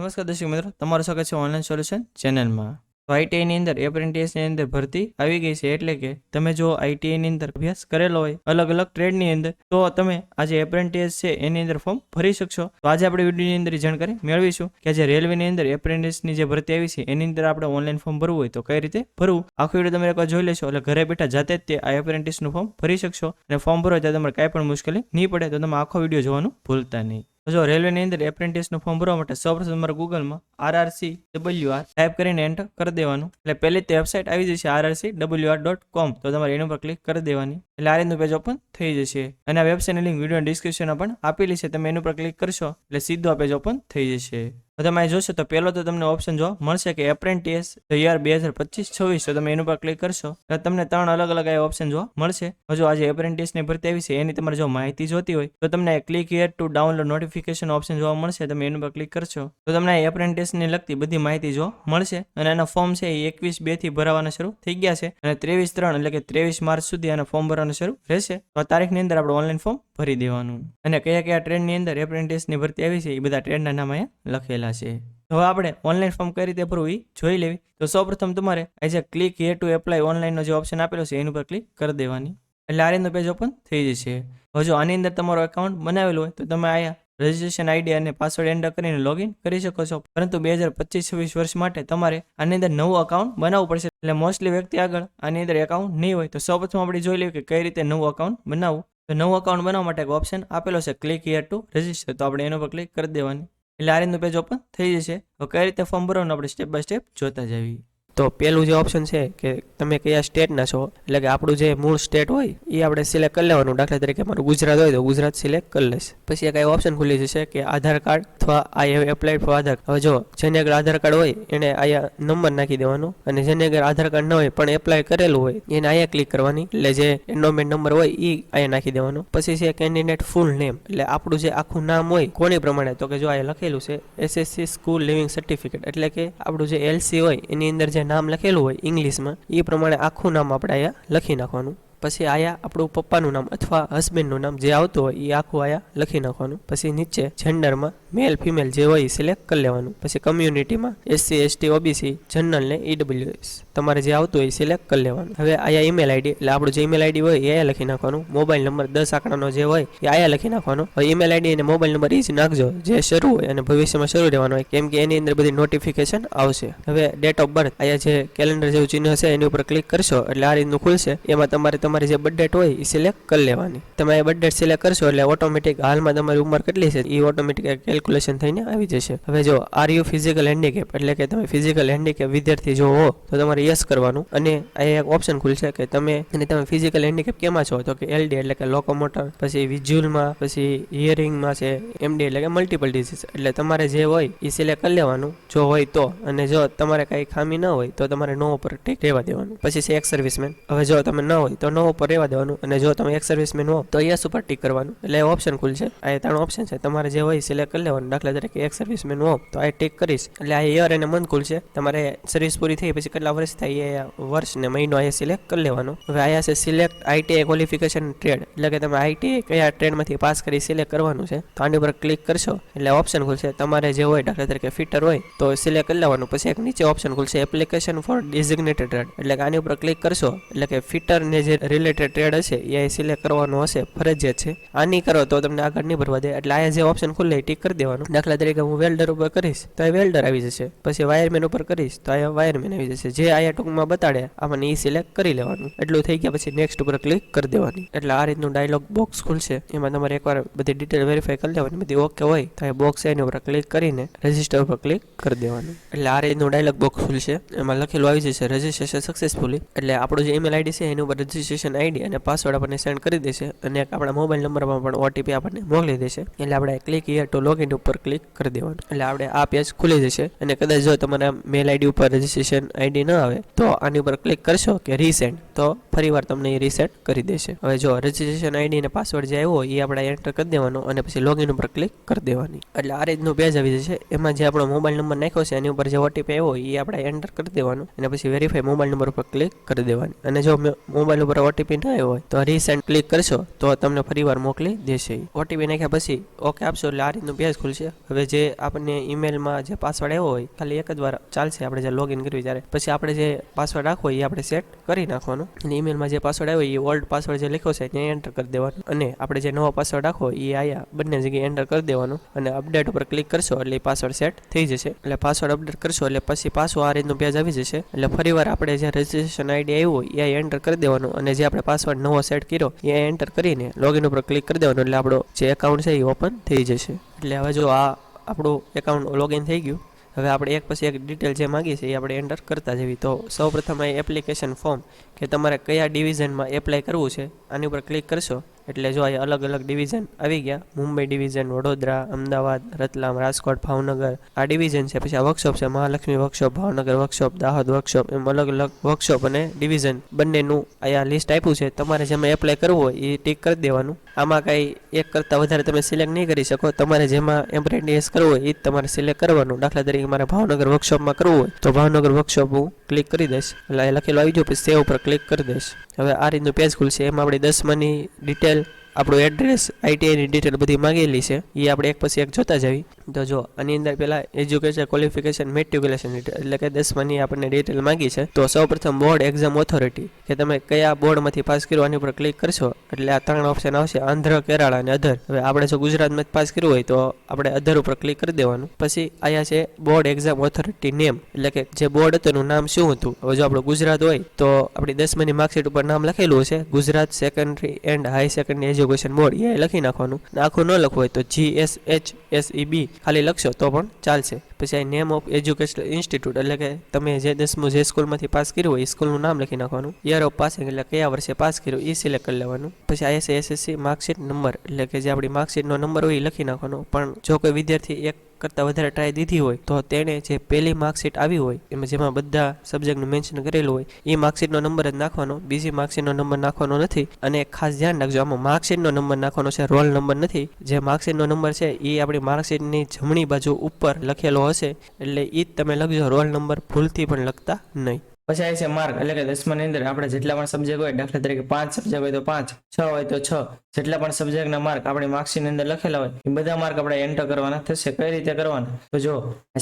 નમસ્કાર દર્શક મિત્રો, તમારું સ્વાગત છે ઓનલાઈન સોલ્યુશન ચેનલમાં. તો આઈટીઆઈની અંદર એપ્રેન્ટિસની અંદર ભરતી આવી ગઈ છે. એટલે કે તમે જો આઈટીઆઈની અંદર અભ્યાસ કરેલો હોય અલગ અલગ ટ્રેડની અંદર, તો તમે આજે એપ્રેન્ટિસ છે એની અંદર ફોર્મ ભરી શકશો. તો આજે આપણે વિડીયોની અંદર જાણકારી મેળવીશું કે આજે રેલવેની અંદર એપ્રેન્ટિસની જે ભરતી આવી છે એની અંદર આપણે ઓનલાઈન ફોર્મ ભરવું હોય તો કઈ રીતે ભરવું, આખો વિડીયો તમે એકવાર જોઈ લેશો એટલે ઘરે બેઠા જાતે જ તે આ એપ્રેન્ટિસનું ફોર્મ ભરી શકશો. અને ફોર્મ ભરો ત્યારે તમારે કાંઈ પણ મુશ્કેલી નહીં પડે. તો તમે આખો વિડીયો જોવાનું ભૂલતા નહીં. જો રેલવેની અંદર એપ્રેન્ટિસનું ફોર્મ ભરવા માટે સૌપ્રથમ તમારે ગૂગલમાં RRCWR ટાઈપ કરીને એન્ટર કરી દેવાનું. એટલે પહેલી તે વેબસાઇટ આવી જશે RRCWR.com. તો તમારે એના પર ક્લિક કરી દેવાની. એટલે આ રીતનું પેજ ઓપન થઈ જશે. અને આ વેબસાઇટની લિંક વિડીયો ડિસ્ક્રિપ્શનમાં પણ આપેલી છે. તમે એના પર ક્લિક કરશો એટલે સીધો આ પેજ ઓપન થઈ જશે. તો તમે જોશો તો પહેલો તો તમને ઓપ્શન જોવા મળશે કે એપ્રેન્ટિસ યર 2025-26. તો તમે એના પર ક્લિક કરશો એટલે તમને 3 અલગ અલગ ઓપ્શન જોવા મળશે. જો આજે એપ્રેન્ટિસની ભરતી આવી છે એની તમારે જો માહિતી જોતી હોય તો તમને click here two download notification option જોવા મળશે. તમે એના પર ક્લિક કરશો તો તમને એપ્રેન્ટિસને લગતી બધી માહિતી જોવા મળશે. અને આના ફોર્મ છે એ 21/2 થી ભરવાના શરૂ થઈ ગયા છે અને 23/3 એટલે કે 23 માર્ચ સુધી આના ફોર્મ ભરવાનું શરૂ રહેશે. તો આ તારીખની અંદર આપણે ઓનલાઈન ફોર્મ ભરી દેવાનું. અને કયા કયા ટ્રેડની અંદર એપ્રેન્ટિસની ભરતી આવી છે એ બધા ટ્રેડના નામ અહીંયા લખેલા છે. હવે આપણે ઓનલાઈન ફોર્મ કઈ રીતે ભરવું એ જોઈ લેવી. તો સૌપ્રથમ તમારે આજે ક્લિક હિયર ટુ એપ્લાય ઓનલાઈનનો જે ઓપ્શન આપેલો છે એની પર ક્લિક કરી દેવાની. એટલે આ રીતનું પેજ ઓપન થઈ જશે. હવે જો આની અંદર તમારો એકાઉન્ટ બનાવેલું હોય તો તમે અહીંયા રજિસ્ટ્રેશન આઈડી અને પાસવર્ડ એન્ટર કરીને લોગિન કરી શકો છો. પરંતુ 2025-26 વર્ષ માટે તમારે આની અંદર નવું અકાઉન્ટ બનાવવું પડશે. એટલે મોસ્ટલી વ્યક્તિ આગળ આની અંદર એકાઉન્ટ નહીં હોય. તો સૌપ્રથમ આપણે જોઈ લઈએ કે કઈ રીતે નવું અકાઉન્ટ બનાવવું. તો નવું અકાઉન્ટ બનાવવા માટે એક ઓપ્શન આપેલો છે ક્લિક હિયર ટુ રજિસ્ટર. તો આપણે એના પર ક્લિક કરી દેવાની. એટલે આ રીતનું પેજ ઓપન થઈ જશે. તો કઈ રીતે ફોર્મ ભરવાનું આપણે સ્ટેપ બાય સ્ટેપ જોતા જઈએ. તો પેલું જે ઓપ્શન છે કે તમે કયા સ્ટેટના છો, એટલે કે આપણું જે મૂળ સ્ટેટ હોય એ આપણે સિલેક્ટ કરી લેવાનું. દાખલા તરીકે મારું ગુજરાત હોય તો ગુજરાત સિલેક્ટ કરી લઈશ. પછી એક ઓપ્શન ખુલી જશે કે આધાર કાર્ડ અથવા આઈ હેવ એપ્લાઇડ ફોર આધાર. હવે જો જેને આગળ આધાર કાર્ડ હોય એને અહીંયા નંબર નાખી દેવાનો, અને જેને આગળ આધાર કાર્ડ ન હોય પણ એપ્લાય કરેલું હોય એને અહીંયા ક્લિક કરવાની. એટલે જે એન્ડોમેન્ટ નંબર હોય એ અહીંયા નાખી દેવાનો. પછી છે કેન્ડિડેટ ફૂલ નેમ, એટલે આપણું જે આખું નામ હોય કોની પ્રમાણે, તો કે જો અહીંયા લખેલું છે SSC સ્કૂલ લિવિંગ સર્ટિફિકેટ. એટલે કે આપણું જે LC હોય એની અંદર જે નામ લખેલું હોય ઇંગ્લિશમાં એ પ્રમાણે આખું નામ આપણે અહીંયા લખી નાખવાનું. પછી આયા આપણું પપ્પાનું નામ અથવા હસબન્ડનું નામ જે આવતું હોય એ આખું આયા લખી નાખવાનું. પછી નીચે જેન્ડરમાં મેલ ફિમેલ જે હોય એ સિલેક્ટ કરી લેવાનું. પછી કમ્યુનિટીમાં SC ST OBC જનરલ ને EWS તમારે જે આવતું હોય એ સિલેક્ટ કરી લેવાનું. હવે આયા ઈમેલ આઈડી, એટલે આપણું જે ઈમેલ આઈડી હોય એ આયા લખી નાખવાનું. મોબાઈલ નંબર 10 આંકડાનો જે હોય એ આયા લખી નાખવાનો. હવે ઈમેલ આઈડી અને મોબાઈલ નંબર એ જ નાખજો જે શરૂ હોય અને ભવિષ્યમાં શરૂ રહેવાનો હોય, કેમ કે એની અંદર બધી નોટિફિકેશન આવશે. હવે ડેટ ઓફ બર્થ આયા જે કેલેન્ડર જેવું ચિહ્ન હશે એની ઉપર ક્લિક કરશો એટલે આ રીતનું ખુલશે. એમાં તમારી જે બર્થ ડેટ હોય એ સિલેક્ટ કરી લેવાની. તમે એ બર્થ ડેટ સિલેક્ટ કરશો એટલે ઓટોમેટિક હાલમાં તમારી ઉંમર કેટલી છે એ ઓટોમેટિક કેલ્ક્યુલેશન થઈને આવી જશે. હવે જો આર યુ ફિઝિકલ હેન્ડીકેપ, એટલે કે તમે ફિઝિકલ હેન્ડીકેપ વિદ્યાર્થી જો હો તો તમારે યસ કરવાનું. અને આ એક ઓપ્શન ખુલશે કે તમે ફિઝિકલ હેન્ડીકેપ કેમાં છો, તો કે LD એટલે કે લોકોમોટર, પછી વિઝ્યુઅલમાં, પછી હિયરિંગમાં છે MD એટલે કે મલ્ટિપલ ડિઝીઝ. એટલે તમારે જે હોય એ સિલેક્ટ કરી લેવાનું જો હોય તો. અને જો તમારે કઈ ખામી ન હોય તો તમારે નો ઉપર ટીક રહેવા દેવાનું. પછી છે એક્સ સર્વિસમેન. હવે જો તમે ન હોય તો નો ઉપર રહેવા દેવાનું. અને જો તમે એક્સ સર્વિસમેન હો તો યસ ઉપર ટીક કરવાનું. એટલે ઓપ્શન ખુલશે. આ 3 ઓપ્શન છે, તમારે જે હોય સિલેક્ટ કરી લેવાનું. દાખલા તરીકે એક્સ સર્વિસમેન હો તો આ ટીક કરીશ એટલે આ યર અને મંથ ખુલશે. તમારે સર્વિસ પૂરી થઈ પછી કેટલા વર્ષ થાય એ વર્ષ ને મહિનો આ સિલેક્ટ કરી લેવાનો. હવે આયા છે સિલેક્ટ ITI ક્વોલિફિકેશન ટ્રેડ, એટલે કે તમે ITI કયા ટ્રેડમાંથી પાસ કરી સિલેક્ટ કરવાનું છે. તો આની ઉપર ક્લિક કરશો એટલે ઓપ્શન ખુલશે. તમારે જે હોય દાખલા તરીકે ફિટર હોય તો સિલેક્ટ કરી લેવાનું. પછી એક નીચે ઓપ્શન ખુલશે એપ્લિકેશન ફોર ડિઝિગ્નેટેડ ટ્રેડ, એટલે કે આની ઉપર ક્લિક કરશો એટલે કે ફિટર ને જે રિલેટેડ ટ્રેડ હશે એ સિલેક્ટ કરવાનો હશે, ફરજિયાત છે. આની કરો તો તમને આગળ નહીં ભરવા દે. એટલે આ જે ઓપ્શન ખુલે એ ટીક કરી દેવાનું. દાખલા તરીકે હું વેલ્ડર ઉપર કરીશ તો આ વેલ્ડર આવી જશે. પછી વાયરમેન ઉપર કરીશ તો આ વાયરમેન આવી જશે. જે આયા ટૂંકમાં બતાડે આપણને એ સિલેક્ટ કરી લેવાનું. એટલું થઈ ગયા પછી નેક્સ્ટ ઉપર ક્લિક કરી દેવાની. એટલે આ રીતનું ડાયલોગ બોક્સ ખુલશે. એમાં તમારે એકવાર બધી ડિટેલ વેરીફાઈ કરી લેવાની. બધી ઓકે હોય તો એ બોક્સ એની ઉપર ક્લિક કરીને રજિસ્ટર ઉપર ક્લિક કરી દેવાનું. એટલે આ રીતનું ડાયલોગ બોક્સ ખુલશે. એમાં લખેલું આવી જશે રજિસ્ટ્રેશન સક્સેસફુલી. એટલે આપણું જે ઈમેલ આઈડી છે એની ઉપર રજિસ્ટ્રેશન આઈડી અને પાસવર્ડ આપણને સેન્ડ કરી દેશે. અને આપણા મોબાઈલ નંબરમાં પણ OTP આપણને મોકલી દેશે. એટલે આપણે ક્લિક હિયર ટુ લોગિન ઉપર ક્લિક કરી દેવાનું. એટલે આપણે આ પેજ ખુલી જશે. અને કદાચ જો તમારા મેલ આઈડી ઉપર રજિસ્ટ્રેશન આઈડી ન આવે તો આની ઉપર ક્લિક કરશો કે રીસેન્ડ, તો ફરીવાર તમને એ રીસેટ કરી દેશે. હવે જો રજિસ્ટ્રેશન આઈડી અને પાસવર્ડ જે આવ્યો એ આપણે એન્ટર કરી દેવાનો અને પછી લોગિન ઉપર ક્લિક કરી દેવાની. એટલે આ રીતનું પેજ આવી જશે. એમાં જે આપણો મોબાઈલ નંબર નાખ્યો છે એની ઉપર જે OTP આવ્યો એ આપણે એન્ટર કરી દેવાનું અને પછી વેરીફાઈ મોબાઈલ નંબર ઉપર ક્લિક કરી દેવાની. અને જો મોબાઈલ ઉપર ઓટીપી ન આવ્યો હોય તો રીસેન્ટ ક્લિક કરશો તો તમને ફરીવાર મોકલી દેશે. ઓટીપી નાખ્યા પછી ઓકે આપશો એટલે આ રીતનું પેજ ખુલશે. હવે જે આપણને ઈમેલમાં જે પાસવર્ડ આવ્યો હોય ખાલી એક જ વાર ચાલશે આપણે જે લોગિન કરવી ત્યારે. પછી આપણે જે પાસવર્ડ રાખવો એ આપણે સેટ કરી નાખવાનો અને ઈમેલમાં જે પાસવર્ડ આવ્યો એ ઓલ્ડ પાસવર્ડ જે લખ્યો છે ત્યાં એન્ટર કરી દેવાનો અને આપણે જે નવો પાસવર્ડ રાખવો એ આયા બંને જગ્યાએ એન્ટર કરી દેવાનો અને અપડેટ ઉપર ક્લિક કરશો એટલે પાસવર્ડ સેટ થઈ જશે. એટલે પાસવર્ડ અપડેટ કરશો એટલે પછી પાછું આ રીતનું પેજ આવી જશે. એટલે ફરીવાર આપણે જે રજિસ્ટ્રેશન આઈડી આવ્યું એ એન્ટર કરી દેવાનું અને જે આપણે પાસવર્ડ નવો સેટ કર્યો એ એન્ટર કરીને લોગિન ઉપર ક્લિક કરી દેવાનું એટલે આપણો જે એકાઉન્ટ છે એ ઓપન થઈ જશે. એટલે હવે જો આ આપણું એકાઉન્ટ લોગિન થઈ ગયું. હવે આપણે એક પછી એક ડિટેલ જે માંગીએ છીએ એ આપણે એન્ટર કરતા જવી. તો સૌપ્રથમ આ એપ્લિકેશન ફોર્મ કે તમારે કયા ડિવિઝનમાં એપ્લાય કરવું છે આની ઉપર ક્લિક કરશો એટલે જો આ અલગ અલગ ડિવિઝન આવી ગયા. મુંબઈ ડિવિઝન, વડોદરા, અમદાવાદ, રતલામ, રાજકોટ, ભાવનગર આ ડિવિઝન છે. પછી આ વર્કશોપ છે Mahalaxmi workshop, Bhavnagar workshop, Dahod workshop, એમ અલગ અલગ વર્કશોપ અને ડિવિઝન બંનેનું અહીંયા લિસ્ટ આપ્યું છે. તમારે જેમાં એપ્લાય કરવું હોય એ ટીક કરી દેવાનું. આમાં કાંઈ એક કરતાં વધારે તમે સિલેક્ટ નહીં કરી શકો. તમારે જેમાં એપ્રેન્ટિસ કરવું હોય એ જ તમારે સિલેક્ટ કરવાનું. દાખલા તરીકે મારે ભાવનગર વર્કશોપમાં કરવું હોય તો ભાવનગર વર્કશોપ હું ક્લિક કરી દઈશ એટલે એ લખેલું આવી ગયું. પછી સેવ ઉપર ક્લિક કરી દઈશ. હવે આ રીતનું પેજ ખુલશે. એમાં આપણે 10માની ડિટેલ, આપણું એડ્રેસ, આઈટીઆઈની ડિટેલ બધી માંગેલી છે એ આપણે એક પછી એક જોતા જવી. તો જો આની અંદર પહેલાં એજ્યુકેશન ક્વોલિફિકેશન મેટ્રિક્યુલેશન ડિટેલ એટલે કે 10માની આપણને ડિટેલ માંગી છે. તો સૌપ્રથમ બોર્ડ એક્ઝામ ઓથોરિટી કે તમે કયા બોર્ડમાંથી પાસ કર્યું આની ઉપર ક્લિક કરશો એટલે આ 3 ઓપ્શન આવશે આંધ્ર, કેરાળા અને અધર. હવે આપણે જો ગુજરાતમાં જ પાસ કર્યું હોય તો આપણે અધર ઉપર ક્લિક કરી દેવાનું. પછી અહીંયા છે બોર્ડ એક્ઝામ ઓથોરિટી નેમ એટલે કે જે બોર્ડ હતું એનું નામ શું હતું. હવે જો આપણું ગુજરાત હોય તો આપણી 10માની માર્કશીટ ઉપર નામ લખેલું હશે Gujarat secondary and high secondary education board એ લખી નાખવાનું. આખું ન લખવું હોય તો GSHSEB ખાલી લખશો તો પણ ચાલશે. પછી આ નેમ ઓફ એજ્યુકેશનલ ઇન્સ્ટિટ્યૂટ એટલે કે તમે જે 10મું જે સ્કૂલમાંથી પાસ કર્યું હોય એ સ્કૂલનું નામ લખી નાખવાનું. યર ઓફ પાસિંગ એટલે કયા વર્ષે પાસ કર્યું એ સિલેક્ટ કરી લેવાનું. પછી ISSC માર્કશીટ નંબર એટલે કે જે આપણી માર્કશીટનો નંબર હોય એ લખી નાખવાનો. પણ જો કોઈ વિદ્યાર્થી એક કરતાં વધારે ટ્રાય દીધી હોય તો તેને જે પહેલી માર્કશીટ આવી હોય એમાં જેમાં બધા સબ્જેક્ટનું મેન્શન કરેલું હોય એ માર્કશીટનો નંબર જ નાખવાનો, બીજી માર્કશીટનો નંબર નાખવાનો નથી. અને ખાસ ધ્યાન રાખજો આમાં માર્કશીટનો નંબર નાખવાનો છે, રોલ નંબર નથી. જે માર્કશીટનો નંબર છે એ આપણી માર્કશીટની જમણી બાજુ ઉપર લખેલો હશે એટલે એ જ તમે લખજો, રોલ નંબર ભૂલથી પણ લખતા નહીં. પછી આવે છે માર્ક એટલે કે 10માની અંદર આપણે જેટલા પણ સબ્જેક્ટ હોય દાખલા તરીકે 5 સબ્જેક્ટ હોય તો 5, 6 હોય તો 6 જેટલા પણ સબ્જેક્ટના માર્ક આપણી માર્કશીટની અંદર લખેલા હોય એ બધા માર્ક આપણે એન્ટર કરવાના થશે. કઈ રીતે કરવાના તો જો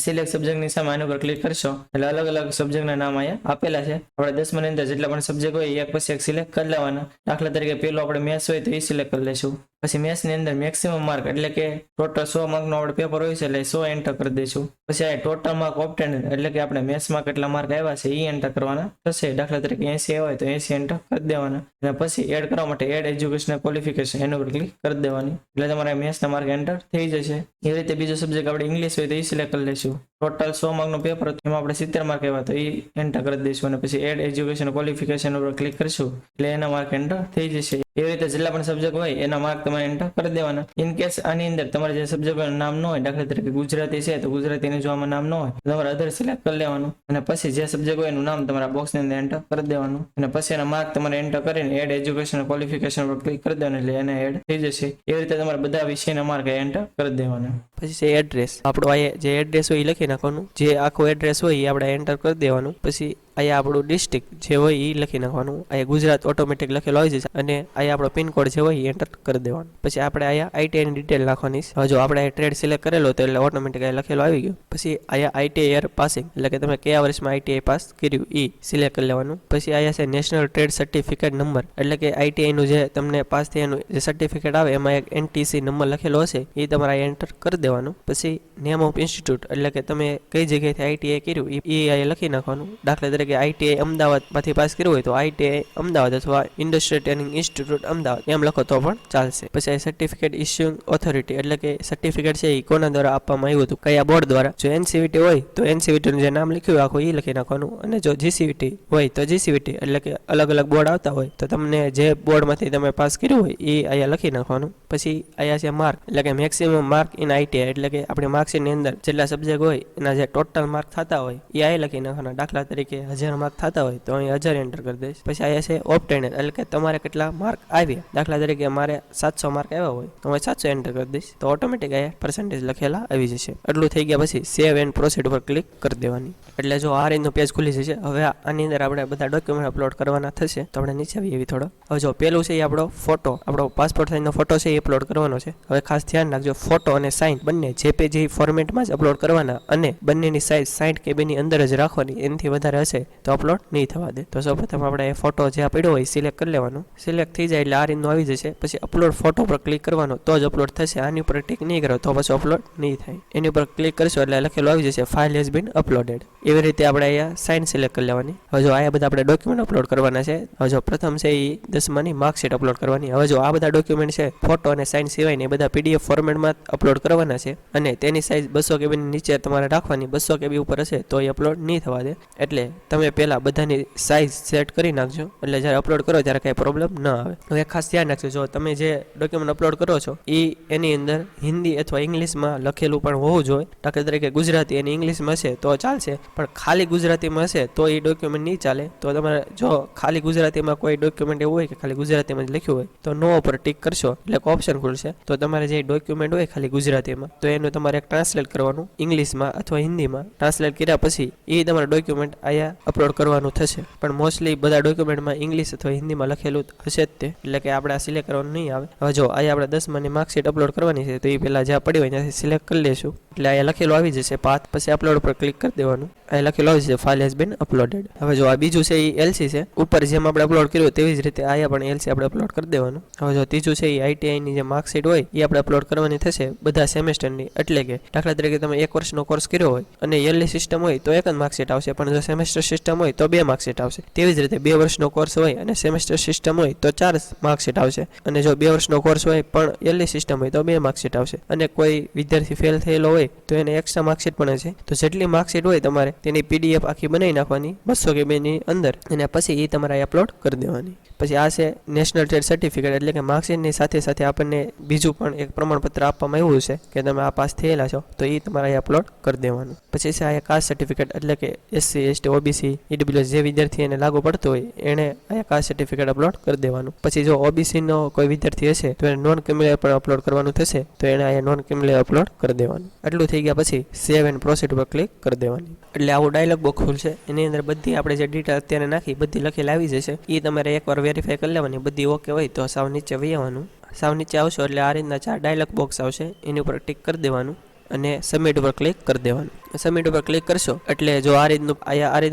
સિલેક્ટ સબ્જેક્ટની સામે આના પર ક્લિક કરશો એટલે અલગ અલગ સબ્જેક્ટના નામ અહીંયા આપેલા છે. આપણે 10માની અંદર જેટલા પણ સબ્જેક્ટ હોય એક પછી એક સિલેક્ટ કરી લેવાના. દાખલા તરીકે પેલો આપણે મેથ્સ હોય તો એ સિલેક્ટ કરી લેશું. પછી મેથ્સની અંદર મેક્સિમમ માર્ક એટલે કે ટોટલ 100 માર્કનો આપણે પેપર હોય છે એટલે 100 એન્ટર કરી દઈશું. પછી આ ટોટલ માર્ક ઓબ્ટેન્ડ એટલે કે આપણે મેથ્સમાં કેટલા માર્ક આવ્યા છે એ એન્ટર કરવાના થશે. દાખલા તરીકે 80 આવ્યા હોય તો 80 એન્ટર કરી દેવાના. અને પછી એડ કરવા માટે એડ એજ્યુકેશનલ ક્વોલિફિકેશન એના પર ક્લિક કરી દેવાની એટલે તમારા મેથ્સના માર્ક એન્ટર થઈ જશે. એ રીતે બીજો સબ્જેક્ટ આપણે ઇંગ્લિશ હોય તો એ સિલેક્ટ કરી લઈશું. ટોટલ 100 માર્કનો પેપર એમાં આપણે 70 માર્ક આવ્યા તો એ એન્ટર કરી દઈશું. અને પછી એડ એજ્યુકેશન ક્વોલિફિકેશન ઉપર ક્લિક કરશું એટલે એના માર્ક એન્ટર થઈ જશે. એવી રીતે જેટલા પણ સબ્જેક્ટ હોય એના માર્ક તમારે એન્ટર કરી દેવાના. ઇન કેસ આની અંદર તમારે જે સબ્જેક્ટનું નામ ન હોય દાખલા તરીકે ગુજરાતી છે તો ગુજરાતીનું જો આમાં નામ ન હોય તો તમારે અધર સિલેક્ટ કરી લેવાનું. અને પછી જે સબ્જેક્ટ હોય એનું નામ તમારા બોક્સની અંદર એન્ટર કરી દેવાનું. અને પછી એના માર્ક તમારે એન્ટર કરીને એડ એજ્યુકેશન ક્વોલિફિકેશન પર ક્લિક કરી દેવાનું એટલે એને એડ થઈ જશે. એવી રીતે તમારે બધા વિષયના માર્ક એન્ટર કરી દેવાના. પછી છે એડ્રેસ. આપણું આ જે એડ્રેસ હોય એ લખી નાખવાનું. જે આખું એડ્રેસ હોય એ આપણે એન્ટર કરી દેવાનું. પછી અહીંયા આપણું ડિસ્ટ્રિક્ટ જે હોય એ લખી નાખવાનું. અહીંયા ગુજરાત ઓટોમેટિક લખેલો આવી જશે અને અહીંયા આપણો પિનકોડ જે હોય એ એન્ટર કરી દેવાનું. પછી આપણે અહીંયા આઈટીઆઈની ડિટેલ નાખવાની છે. હવે જો આપણે ટ્રેડ સિલેક્ટ કરેલો તો એટલે ઓટોમેટિક અહીંયા લખેલો આવી ગયો. પછી અહીંયા આઈટીઆઈ યર પાસિંગ એટલે કે તમે કયા વર્ષમાં આઈટીઆઈ પાસ કર્યું એ સિલેક્ટ કરી લેવાનું. પછી અહીંયા છે નેશનલ ટ્રેડ સર્ટિફિકેટ નંબર એટલે કે આઈટીઆઈનું જે તમને પાસ થયાનું જે સર્ટિફિકેટ આવે એમાં એક NTC નંબર લખેલો હશે એ તમારે એન્ટર કરી દેવાનું. પછી નેમ ઓફ ઇન્સ્ટિટ્યૂટ એટલે કે તમે કઈ જગ્યાએથી આઈટીઆઈ કર્યું એ અહીંયા લખી નાખવાનું. દાખલા તરીકે આઈટીઆઈ અમદાવાદમાંથી પાસ કર્યું હોય તો આઈટીઆઈ અમદાવાદ અથવા ઇન્ડસ્ટ્રીયલ ટ્રેનિંગ ઇન્સ્ટિટ્યૂટ અમદાવાદ એમ લખો તો પણ ચાલશે. પછી આ સર્ટિફિકેટ ઇશ્યુઇંગ ઓથોરિટી એટલે કે સર્ટિફિકેટ છે એ કોના દ્વારા આપવામાં આવ્યું હતું, કયા બોર્ડ દ્વારા. જો NCVT હોય તો NCVTનું જે નામ લખ્યું આખું એ લખી નાખવાનું. અને જો GCVT હોય તો GCVT એટલે કે અલગ અલગ બોર્ડ આવતા હોય તો તમને જે બોર્ડમાંથી તમે પાસ કર્યું હોય એ અહીંયા લખી નાખવાનું. પછી અહીંયા છે માર્ક એટલે કે મેક્સિમમ માર્ક ઇન આઈટીઆઈ એટલે કે આપણી માર્કશીટની અંદર જેટલા સબ્જેક્ટ હોય એના જે ટોટલ માર્ક થતા હોય એ અહીંયા લખી નાખવાના. દાખલા તરીકે 1000 માર્ક થતા હોય તો અહીં 1000 એન્ટર કરી દઈશ. પછી અહીંયા છે ઓબ્ટેન્ડ એટલે કે તમારે કેટલા માર્ક આવ્યા. દાખલા તરીકે મારે 700 માર્ક આવ્યા હોય તો હું 700 એન્ટર કરી દઈશ તો ઓટોમેટિક અહીંયા પર્સન્ટેજ લખેલા આવી જશે. એટલું થઈ ગયા પછી સેવ એન્ડ પ્રોસીડ ઉપર ક્લિક કરી દેવાની. એટલે જો આ રીતનું પેજ ખુલી જશે. હવે આની અંદર આપણે બધા ડોક્યુમેન્ટ અપલોડ કરવાના થશે તો આપણે નીચે આવીએ એવી થોડો. હવે જો પેલું છે એ આપણો ફોટો, આપણો પાસપોર્ટ સાઇઝનો ફોટો છે એ અપલોડ કરવાનો છે. હવે ખાસ ધ્યાન રાખજો, ફોટો અને સાઇન બંને JPG ફોર્મેટમાં જ અપલોડ કરવાના અને બંનેની સાઇઝ 60 KB ની અંદર જ રાખવાની. એનાથી વધારે હશે તો અપલોડ નહીં થવા દે. તો સૌપ્રથમ આપણે એ ફોટો જે પડ્યો હોય સિલેક્ટ કરી લેવાનું. સિલેક્ટ થઈ જાય એટલે આ રીતનું આવી જશે. પછી અપલોડ ફોટો પર ક્લિક કરવાનો તો જ અપલોડ થશે. આની ઉપર ટિક નહીં કરો તો પછી અપલોડ નહીં થાય. એની ઉપર ક્લિક કરશો એટલે લખેલું આવી જશે ફાઇલ હેઝ બીન અપલોડેડ. એવી રીતે આપણે અહીંયા સાઇન સિલેક્ટ કરી લેવાની. હવે જો આ બધા આપણે ડોક્યુમેન્ટ અપલોડ કરવાના છે. હવે જો પ્રથમ છે એ 10માની માર્કશીટ અપલોડ કરવાની. હવે જો આ બધા ડોક્યુમેન્ટ છે ફોટો અને સાઇન સિવાયને એ બધા PDF ફોર્મેટમાં અપલોડ કરવાના છે અને તેની સાઇઝ 200 KB ની નીચે તમારે રાખવાની. 200 KB ઉપર હશે તો એ અપલોડ નહીં થવા દે. એટલે તમે પહેલા બધાની સાઇઝ સેટ કરી નાખજો એટલે જ્યારે અપલોડ કરો ત્યારે કાંઈ પ્રોબ્લેમ ન આવે. હવે ખાસ ધ્યાન રાખજો, જો તમે જે ડોક્યુમેન્ટ અપલોડ કરો છો એ એની અંદર હિન્દી અથવા ઇંગ્લિશમાં લખેલું પણ હોવું જોઈએ. દાખલા તરીકે ગુજરાતી અને ઇંગ્લિશમાં હશે તો ચાલશે, પણ ખાલી ગુજરાતીમાં હશે તો એ ડોક્યુમેન્ટ નહીં ચાલે. તો તમારે જો ખાલી ગુજરાતીમાં કોઈ ડોક્યુમેન્ટ એવું હોય કે ખાલી ગુજરાતીમાં જ લખ્યું હોય તો નો ઉપર ટિક કરશો એટલે ઓપ્શન ખુલશે. તો તમારે જે ડોક્યુમેન્ટ હોય ખાલી ગુજરાતીમાં તો એનું તમારે ટ્રાન્સલેટ કરવાનું ઇંગ્લિશમાં અથવા હિન્દીમાં. ટ્રાન્સલેટ કર્યા પછી એ તમારા ડોક્યુમેન્ટ અહીંયા અપલોડ કરવાનું થશે. પણ મોસ્ટલી બધા ડોક્યુમેન્ટમાં ઇંગ્લિશ અથવા હિન્દીમાં લખેલું હશે જ તે, એટલે કે આપણે આ સિલેક્ટ કરવાનું નહીં આવે. હવે જો અહીંયા આપણે 10માની માર્કશીટ અપલોડ કરવાની છે તો એ પહેલાં જ્યાં પડી હોય ત્યાંથી સિલેક્ટ કરી લેશું એટલે અહીંયા લખેલું આવી જશે પાથ. પછી અપલોડ પર ક્લિક કરી દેવાનું. અહીં લખેલું આવી જશે ફાઇલ હેઝ બીન અપલોડેડ. હવે જો આ બીજું છે એ LC છે. ઉપર જેમ આપણે અપલોડ કર્યું તેવી જ રીતે અહીંયા પણ LC આપણે અપલોડ કરી દેવાનું. હવે જો ત્રીજું છે એ ITI ની જે માર્કશીટ હોય એ આપણે અપલોડ કરવાની થશે બધા સેમેસ્ટરની. એટલે કે દાખલા તરીકે તમે 1 વર્ષનો કોર્સ કર્યો હોય અને યરલી સિસ્ટમ હોય તો 1 જ માર્કશીટ આવશે, પણ જો સેમેસ્ટર સિસ્ટમ હોય તો 2 માર્કશીટ આવશે. તેવી જ રીતે 2 વર્ષનો કોર્સ હોય અને સેમેસ્ટર સિસ્ટમ હોય તો 4 માર્કશીટ આવશે. અને જો 2 વર્ષનો કોર્સ હોય પણ યરલી સિસ્ટમ હોય તો 2 માર્કશીટ આવશે. અને કોઈ વિદ્યાર્થી ફેલ થયેલો હોય તો એને એક્સ્ટ્રા માર્કશીટ પણ છે. તો જેટલી માર્કશીટ હોય તમારે તેની PDF આખી બનાવી નાખવાની 200 KB ની અંદર અને પછી એ તમારે અપલોડ કરી દેવાની. પછી આ છે નેશનલ ટ્રેડ સર્ટિફિકેટ, એટલે કે માર્કશીટની સાથે સાથે આપણને બીજું પણ એક પ્રમાણપત્ર આપવામાં આવ્યું છે કે તમે આ પાસ થયેલા છો તો એ તમારે અપલોડ કરી દેવાનું. પછી છે આ કાસ્ટ સર્ટિફિકેટ, એટલે કે SC ST OBC EWS જે વિદ્યાર્થી એને લાગુ પડતો હોય એણે આ કાસ્ટ સર્ટિફિકેટ અપલોડ કરી દેવાનું. પછી જો OBC નો કોઈ વિદ્યાર્થી હશે તો એને નોન ક્રિમિનલ પણ અપલોડ કરવાનું થશે તો એને અહીંયા નોન ક્રિમિનલ અપલોડ કરી દેવાનું. એટલું થઈ ગયા પછી સેવ એન્ડ પ્રોસીડ ઉપર ક્લિક કરી દેવાની. એટલે આવું ડાયલોગ બોક્સ ખુલશે. એની અંદર બધી આપણે જે ડિટેલ અત્યારે નાખી બધી લખેલી આવી જશે. એ તમારે એકવાર વેરીફાઈ કરી લેવાની. બધી ઓકે હોય તો સાવ નીચે વહી આવવાનું. સાવ નીચે આવશો એટલે આ રીતના 4 ડાયલોગ બોક્સ આવશે. એની ઉપર ટિક કરી દેવાનું અને સબમિટ ઉપર ક્લિક કરી દેવાનું. સબમિટ ઉપર ક્લિક કરશો એટલે જો આ રીતનું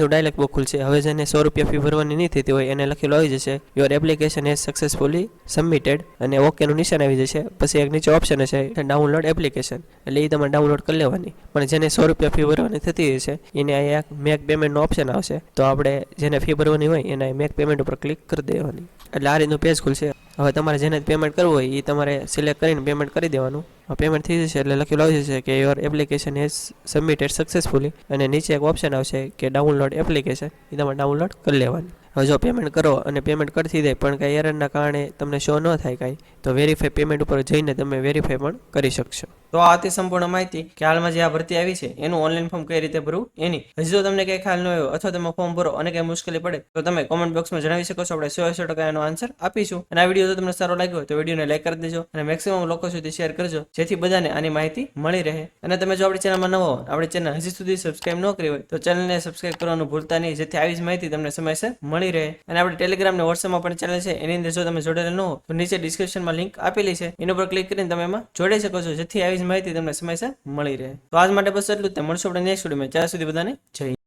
ડાયલોગ બોક્સ ખુલશે. હવે જેને 100 રૂપિયા ફી ભરવાની નહીં થતી હોય એને લખેલું આવી જશે your application has successfully submitted અને ઓકેનું નિશાન આવી જશે. પછી એક નીચે ઓપ્શન હશે ડાઉનલોડ એપ્લિકેશન, એટલે એ તમારે ડાઉનલોડ કરી લેવાની. પણ જેને 100 રૂપિયા ફી ભરવાની થતી હશે એને અહીંયા મેક પેમેન્ટનો ઓપ્શન આવશે. તો આપણે જેને ફી ભરવાની હોય એને મેક પેમેન્ટ ઉપર ક્લિક કરી દેવાની. એટલે આ રીતનું પેજ ખુલશે. હવે તમારે જેને પેમેન્ટ કરવું હોય એ તમારે સિલેક્ટ કરીને પેમેન્ટ કરી દેવાનું. પેમેન્ટ થઈ જશે એટલે લખેલું આવી જશે કે your application has submitted successfully અને નીચે એક ઓપ્શન આવશે કે ડાઉનલોડ એપ્લિકેશન, એ તમારે ડાઉનલોડ કરી લેવાની. હવે જો પેમેન્ટ કરો અને પેમેન્ટ કરતી જાય પણ કાંઈ એરરના કારણે તમને શો ન થાય કાંઈ તો વેરીફાઈ પેમેન્ટ ઉપર જઈને તમે વેરીફાઈ પણ કરી શકશો. તો આ હતી સંપૂર્ણ માહિતી કે હાલમાં જે આ ભરતી આવી છે એનું ઓનલાઈન ફોર્મ કઈ રીતે ભરવું એની. હજી જો તમને કંઈ ખ્યાલ ન હોય અથવા તમે ફોર્મ ભરો અને કંઈ મુશ્કેલી પડે તો તમે કોમેન્ટ બોક્સમાં જણાવી શકો છો. આપણે 100% એનો આન્સર આપીશું. અને આ વિડીયો જો તમને સારો લાગ્યો હોય તો વિડીયોને લાઈક કરી દેજો અને મેક્સિમમ લોકો સુધી શેર કરજો જેથી બધાને આની માહિતી મળી રહે. અને તમે જો આપણી ચેનલમાં નવો હો, આપણી ચેનલ હજી સુધી સબસ્ક્રાઇબ ન કરી હોય તો ચેનલને સબસ્ક્રાઇબ કરવાનું ભૂલતા નહીં જેથી આવી જ માહિતી તમને સમયસર મળી રહે. અને આપણે ટેલિગ્રામ ને વોટ્સએપમાં પણ ચેનલ છે એની અંદર જો તમે જોડેલા ન હો તો નીચે ડિસ્ક્રિપ્શનમાં લિંક આપેલી છે એના પર ક્લિક કરીને તમે એમાં જોડાઈ શકો છો જેથી આવી જ માહિતી તમને સમયસર મળી રહે. તો આજ માટે બસ એટલું જ. મળશું આપણે નેક્સ્ટ વિડીયોમાં. ત્યાં સુધી બધાને જય